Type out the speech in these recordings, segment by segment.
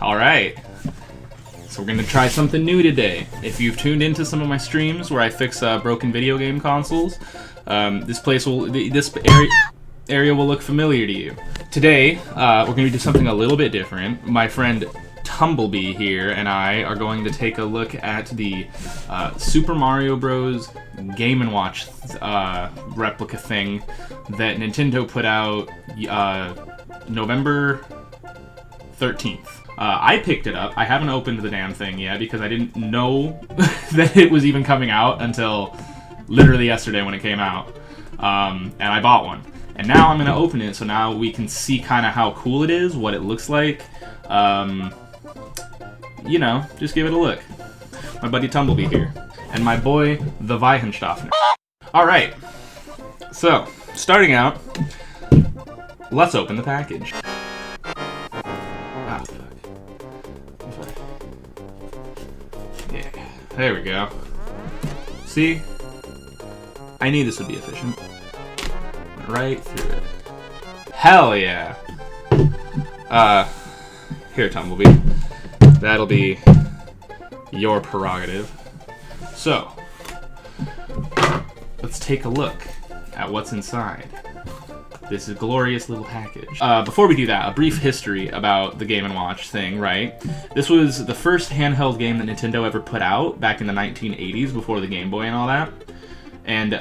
Alright, so we're gonna try something new today. If you've tuned into some of my streams where I fix broken video game consoles, this area will look familiar to you. Today, we're gonna do something a little bit different. My friend Tumblebee here and I are going to take a look at the Super Mario Bros. Game & Watch replica thing that Nintendo put out November 13th. I picked it up. I haven't opened the damn thing yet because I didn't know that it was even coming out until literally yesterday when it came out. And I bought one. And now I'm going to open it so now we can see kind of how cool it is, what it looks like. You know, just give it a look. My buddy Tumblebee here. And my boy, the Weihenstoffner. Alright. So, starting out, let's open the package. Ah, fuck. Yeah, there we go. See? I knew this would be efficient. Went right through it. Hell yeah! Here, Tumblebee. That'll be your prerogative. So, let's take a look at what's inside this glorious little package. Before we do that, a brief history about the Game & Watch thing, right? This was the first handheld game that Nintendo ever put out back in the 1980s before the Game Boy and all that. And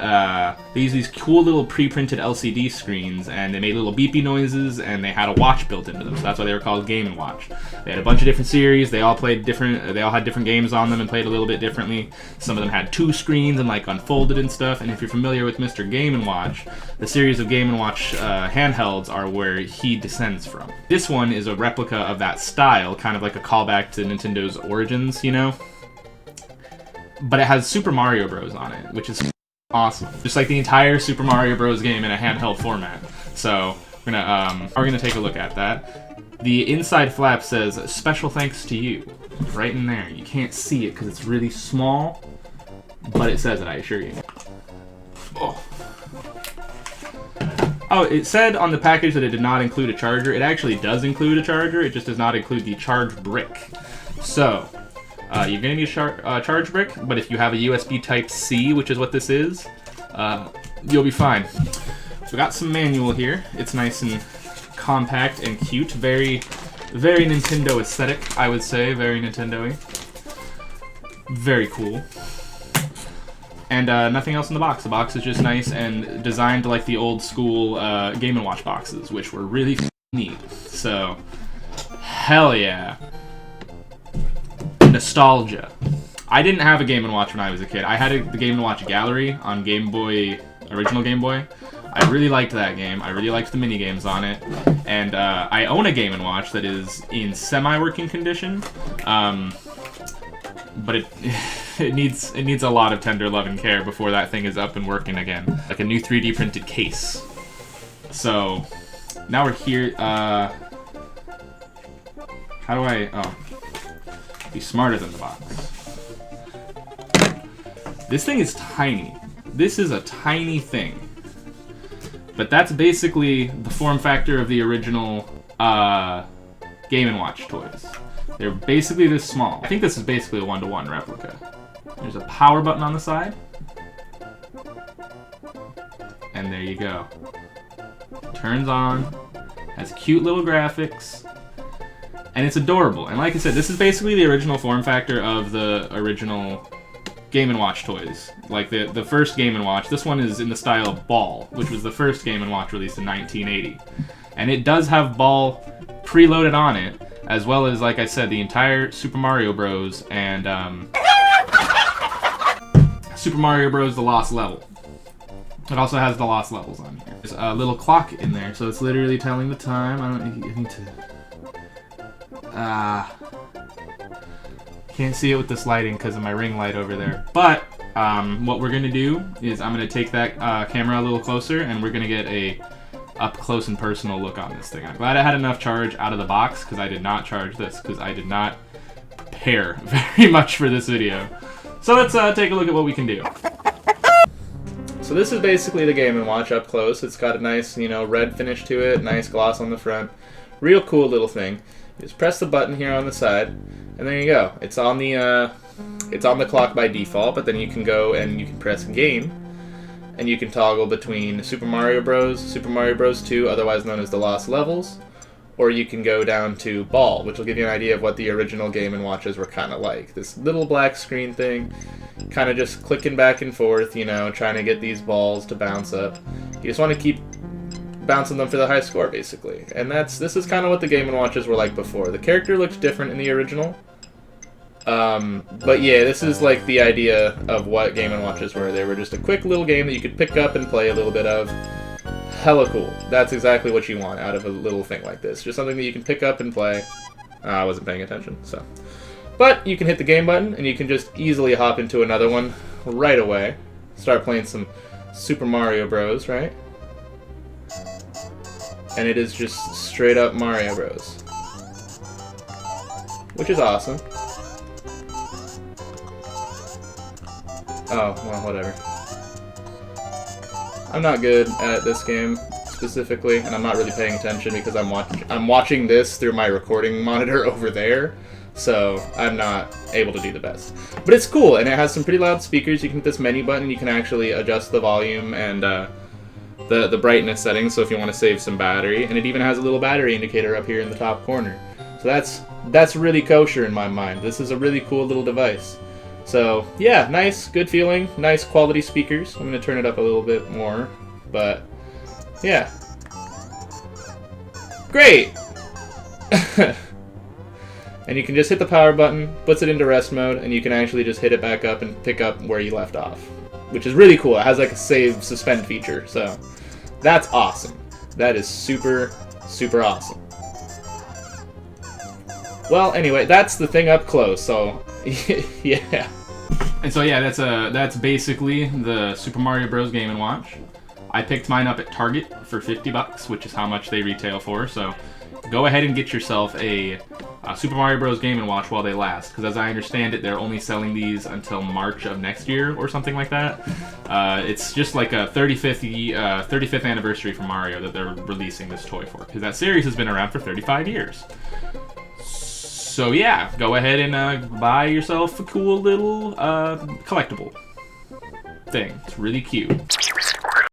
they used these cool little pre-printed LCD screens, and they made little beepy noises, and they had a watch built into them, so that's why they were called Game & Watch. They had a bunch of different series, they all had different games on them and played a little bit differently. Some of them had two screens and like unfolded and stuff, and if you're familiar with Mr. Game & Watch, the series of Game & Watch handhelds are where he descends from. This one is a replica of that style, kind of like a callback to Nintendo's origins, you know? But it has Super Mario Bros. On it, which is awesome. Just like the entire Super Mario Bros. Game in a handheld format. So we're gonna take a look at that. The inside flap says "Special thanks to you," right in there. You can't see it because it's really small, but it says it. I assure you. Oh, it said on the package that it did not include a charger. It actually does include a charger. It just does not include the charge brick. So. You're going to need a charge brick, but if you have a USB Type-C, which is what this is, you'll be fine. So we got some manual here. It's nice and compact and cute. Very, very Nintendo aesthetic, I would say. Very Nintendo-y. Very cool. And nothing else in the box. The box is just nice and designed like the old school Game & Watch boxes, which were really neat. So, hell yeah. Nostalgia. I didn't have a Game & Watch when I was a kid. I had the Game & Watch Gallery on Game Boy, original Game Boy. I really liked that game. I really liked the mini games on it. And I own a Game & Watch that is in semi-working condition. But it needs a lot of tender love and care before that thing is up and working again. Like a new 3D printed case. So, now we're here. How do I... Oh. Be smarter than the box. This thing is tiny. This is a tiny thing. But that's basically the form factor of the original Game & Watch toys. They're basically this small. I think this is basically a one-to-one replica. There's a power button on the side. And there you go. Turns on. Has cute little graphics. And it's adorable. And like I said, this is basically the original form factor of the original Game & Watch toys. Like the first Game & Watch. This one is in the style of Ball, which was the first Game & Watch released in 1980. And it does have Ball preloaded on it, as well as, like I said, the entire Super Mario Bros. And Super Mario Bros. The Lost Level. It also has the Lost Levels on here. There's a little clock in there, so it's literally telling the time. I need to... can't see it with this lighting because of my ring light over there. But what we're gonna do is I'm gonna take that camera a little closer and we're gonna get a up close and personal look on this thing. I'm glad I had enough charge out of the box because I did not charge this because I did not prepare very much for this video. So let's take a look at what we can do. So this is basically the Game & Watch up close. It's got a nice, red finish to it, nice gloss on the front. Real cool little thing. Just press the button here on the side, and there you go. It's on the clock by default, but then you can go and you can press Game, and you can toggle between Super Mario Bros., Super Mario Bros. 2, otherwise known as the Lost Levels, or you can go down to Ball, which will give you an idea of what the original Game & Watches were kind of like. This little black screen thing, kind of just clicking back and forth, you know, trying to get these balls to bounce up. You just want to keep bouncing them for the high score, basically. And this is kind of what the Game & Watches were like before. The character looked different in the original. But yeah, this is like the idea of what Game & Watches were. They were just a quick little game that you could pick up and play a little bit of. Hella cool. That's exactly what you want out of a little thing like this. Just something that you can pick up and play. I wasn't paying attention, so. But you can hit the game button, and you can just easily hop into another one right away. Start playing some Super Mario Bros., right? And it is just straight up Mario Bros. Which is awesome. Oh, well, whatever. I'm not good at this game specifically, and I'm not really paying attention because I'm watching this through my recording monitor over there, so I'm not able to do the best. But it's cool, and it has some pretty loud speakers. You can hit this menu button, you can actually adjust the volume and the brightness settings, so if you want to save some battery, and it even has a little battery indicator up here in the top corner. So that's really kosher in my mind. This is a really cool little device. So yeah, nice, good feeling, nice quality speakers. I'm gonna turn it up a little bit more, but yeah, great. And you can just hit the power button, puts it into rest mode, and you can actually just hit it back up and pick up where you left off, which is really cool. It has like a save suspend feature, so that's awesome. That is super, super awesome. Well, anyway, that's the thing up close, so yeah. And so yeah, that's basically the Super Mario Bros. Game & Watch. I picked mine up at Target for $50, which is how much they retail for, so go ahead and get yourself a Super Mario Bros. Game & Watch while they last, because as I understand it, they're only selling these until March of next year or something like that. It's just like a 35th anniversary for Mario that they're releasing this toy for, because that series has been around for 35 years. So yeah, go ahead and buy yourself a cool little collectible thing. It's really cute.